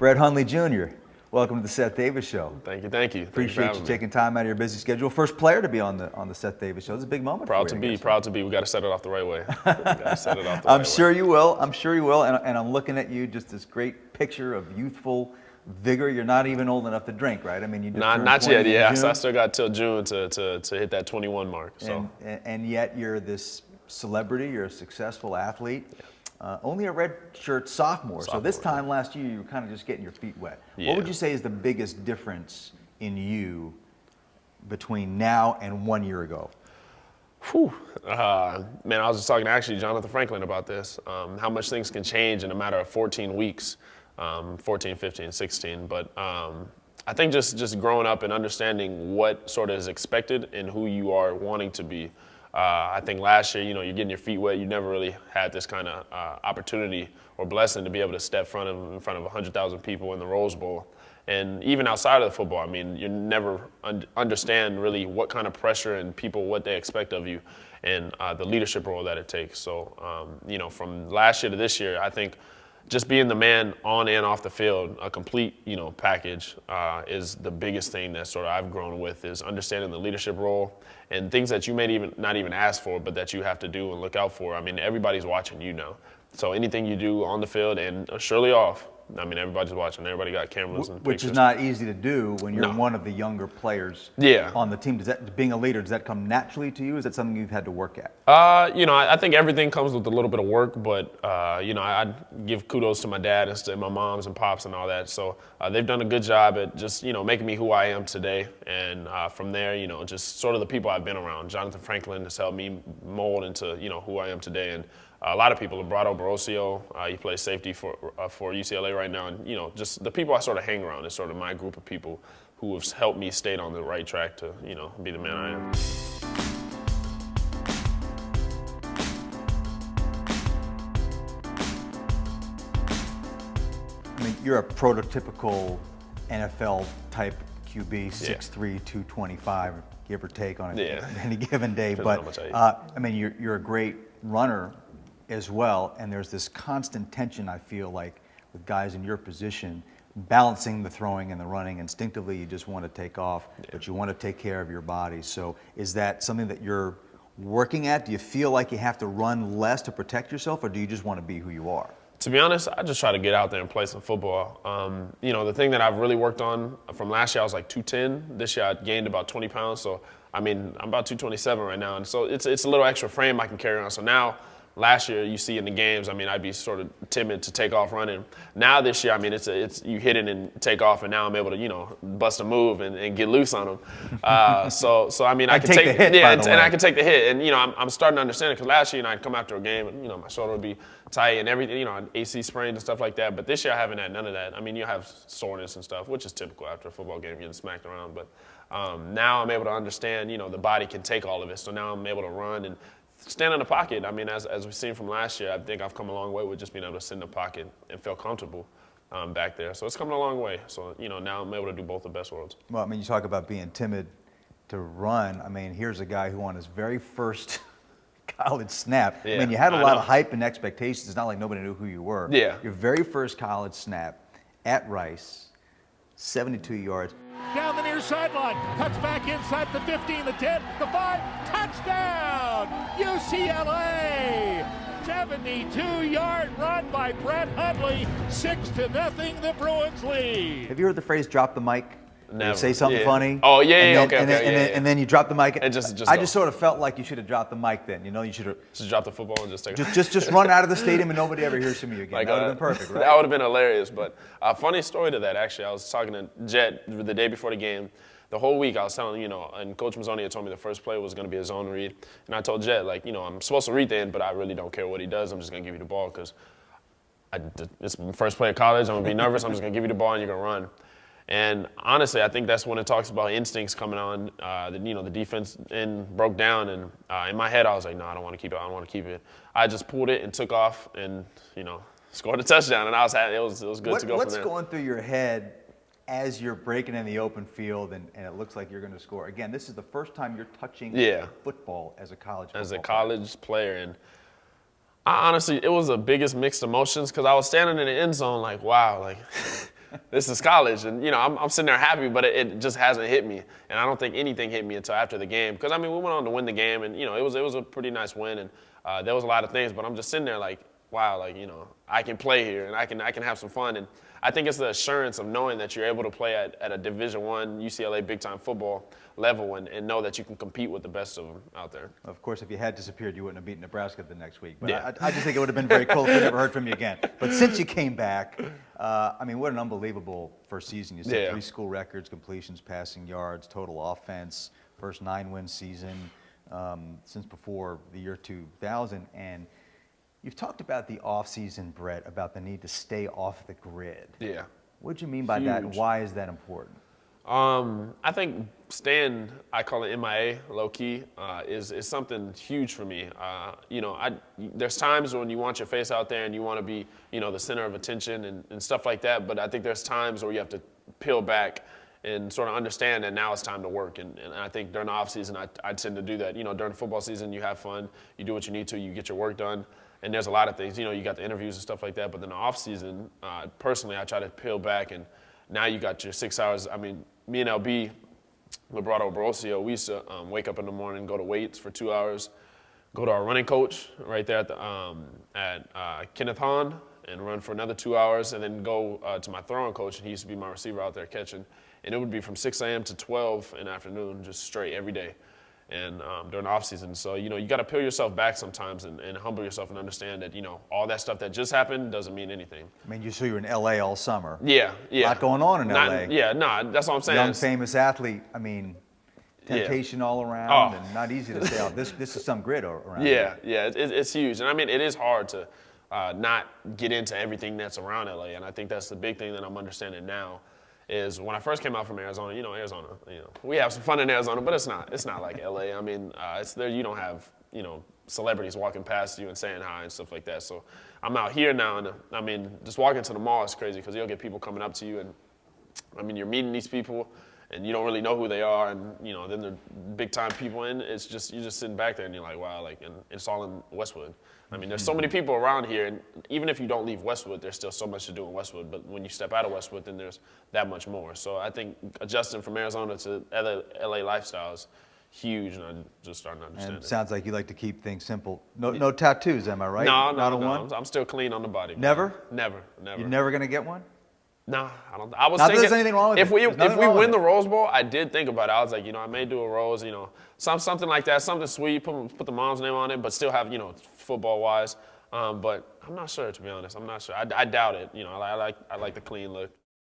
Brett Hundley Jr., welcome to the Seth Davis Show. Thank you. Appreciate you taking time out of your busy schedule. First player to be on the Seth Davis Show. It's a big moment Proud for to you. be, proud to be. We got to set it off the right way. I'm sure you will. And I'm looking at you, just this great picture of youthful vigor. You're not even old enough to drink, right? I mean, you just turned not 20 yet. in Yeah, June, so I still got till June to hit that 21 mark. So and yet you're this celebrity. You're a successful athlete. Yeah. Only a redshirt sophomore. So this time last year, you were kind of just getting your feet wet. Yeah. What would you say is the biggest difference in you between now and 1 year ago? Whew. Man, I was just talking to actually Jonathan Franklin about this, how much things can change in a matter of 14 weeks, 14, 15, 16. But I think just growing up and understanding what sort of is expected and who you are wanting to be. I think last year, you're getting your feet wet. You never really had this kind of opportunity or blessing to be able to step in front of 100,000 people in the Rose Bowl. And even outside of the football, I mean, you never understand really what kind of pressure and people, what they expect of you and the leadership role that it takes. So, from last year to this year, I think just being the man on and off the field, a complete, package is the biggest thing that sort of I've grown with, is understanding the leadership role and things that you may not even ask for, but that you have to do and look out for. I mean, everybody's watching you now. So anything you do on the field and surely off, I mean, everybody's watching. Everybody got cameras and Which pictures. is not easy to do when you're one of the younger players on the team. Being a leader, does that come naturally to you? Is that something you've had to work at? I think everything comes with a little bit of work, but, I give kudos to my dad and my moms and pops and all that. So they've done a good job at just, making me who I am today. And from there, just sort of the people I've been around. Jonathan Franklin has helped me mold into, who I am today. And a lot of people, Lebrado Barosio, he plays safety for UCLA right now. And, just the people I sort of hang around is sort of my group of people who have helped me stay on the right track to, be the man I am. I mean, you're a prototypical NFL type QB, 6'3", 225, give or take on any given day. But I mean, you're a great runner as well, and there's this constant tension, I feel like, with guys in your position, balancing the throwing and the running. Instinctively, you just want to take off, but you want to take care of your body. So is that something that you're working at? Do you feel like you have to run less to protect yourself, or do you just want to be who you are? To be honest, I just try to get out there and play some football. The thing that I've really worked on from last year, I was like 210. This year, I gained about 20 pounds. So, I mean, I'm about 227 right now. And so it's a little extra frame I can carry on. So now, last year, you see in the games, I mean, I'd be sort of timid to take off running. Now this year, I mean, it's you hit it and take off, and now I'm able to, bust a move and get loose on them. So I mean, I can take the hit, and I can take the hit, and I'm starting to understand it, because last year, I'd come after a game, and my shoulder would be tight and everything, AC sprains and stuff like that. But this year, I haven't had none of that. I mean, you have soreness and stuff, which is typical after a football game, getting smacked around. But now I'm able to understand, the body can take all of it. So now I'm able to run and stand in the pocket. I mean, as we've seen from last year, I think I've come a long way with just being able to sit in the pocket and feel comfortable back there. So it's coming a long way. So, now I'm able to do both the best worlds. Well, I mean, you talk about being timid to run. I mean, here's a guy who on his very first college snap, I mean, you had a lot of hype and expectations. It's not like nobody knew who you were. Yeah. Your very first college snap at Rice, 72 yards. Down the near sideline, cuts back inside the 15, the 10, the 5, touchdown! UCLA! 72-yard run by Brett Hundley, 6-0, the Bruins lead. Have you heard the phrase "drop the mic"? Never. You say something funny. Oh yeah, and then you drop the mic. And just I just sort of felt like you should have dropped the mic then. You should have just drop the football and just take just run out of the stadium and nobody ever hears from you again. That would have been perfect, right? That would have been hilarious. But a funny story to that, actually. I was talking to Jet the day before the game. The whole week I was telling, and Coach Mazzoni had told me the first play was going to be a zone read. And I told Jet, I'm supposed to read the end, but I really don't care what he does. I'm just going to give you the ball because it's my first play of college. I'm going to be nervous. I'm just going to give you the ball and you're going to run. And honestly, I think that's when it talks about instincts coming on. The defense broke down, and in my head, I was like, no, I don't want to keep it. I don't want to keep it. I just pulled it and took off, and scored a touchdown. And I was happy. It was good to go. What's from there. going through your head as you're breaking in the open field, and it looks like you're going to score? Again, this is the first time you're touching football as a college player, and honestly, it was the biggest mixed emotions because I was standing in the end zone like, wow, this is college. And, I'm sitting there happy, but it just hasn't hit me. And I don't think anything hit me until after the game. Because, we went on to win the game, and, it was a pretty nice win. And there was a lot of things, but I'm just sitting there like, wow, I can play here, and I can have some fun. And I think it's the assurance of knowing that you're able to play at a Division I UCLA big-time football level and know that you can compete with the best of them out there. Of course, if you had disappeared, you wouldn't have beaten Nebraska the next week. But Yeah. I just think it would have been very cool if we never heard from you again. But since you came back, what an unbelievable first season. You set 3 school records, completions, passing yards, total offense, first 9-win season since before the year 2000. And you've talked about the offseason, Brett, about the need to stay off the grid. Yeah. What do you mean by that, and why is that important? I think staying, I call it MIA, low-key, is something huge for me. There's times when you want your face out there and you want to be, the center of attention and stuff like that, but I think there's times where you have to peel back and sort of understand that now it's time to work. And I think during the offseason, I tend to do that. During the football season, you have fun, you do what you need to, you get your work done. And there's a lot of things, you got the interviews and stuff like that, but then the off season, personally, I try to peel back, and now you got your 6 hours. Me and LB, Librato Borosio, we used to wake up in the morning, go to weights for 2 hours, go to our running coach right there at Kenneth Hahn and run for another 2 hours, and then go to my throwing coach, and he used to be my receiver out there catching. And it would be from 6 a.m. to 12 in the afternoon, just straight every day. And during the off season. So, you got to peel yourself back sometimes and humble yourself and understand that, all that stuff that just happened doesn't mean anything. So you're in LA all summer. Yeah. A lot going on in LA. Yeah, that's what I'm saying. Young, famous athlete. Temptation all around and not easy to stay off. This is some grit around here. It's huge. And it is hard to not get into everything that's around LA. And I think that's the big thing that I'm understanding now. Is when I first came out from Arizona, Arizona, we have some fun in Arizona, but it's not like LA. It's there. You don't have, celebrities walking past you and saying hi and stuff like that. So I'm out here now, and just walking to the mall is crazy because you'll get people coming up to you, and you're meeting these people, and you don't really know who they are, and then they're big time people, and it's just you're just sitting back there, and you're like, wow, and it's all in Westwood. There's so many people around here, and even if you don't leave Westwood, there's still so much to do in Westwood. But when you step out of Westwood, then there's that much more. So I think adjusting from Arizona to LA lifestyle is huge, and I'm just starting to understand it. Sounds like you like to keep things simple. No tattoos, am I right? No. I'm still clean on the body. Never? Never. You're never gonna get one? No, I don't. I was not thinking that there's anything wrong with if we win the it. Rose Bowl, I did think about it. I was like, I may do a rose, something like that, something sweet, put the mom's name on it, but still have, football wise. But I'm not sure, to be honest. I'm not sure. I doubt it. I like the clean look.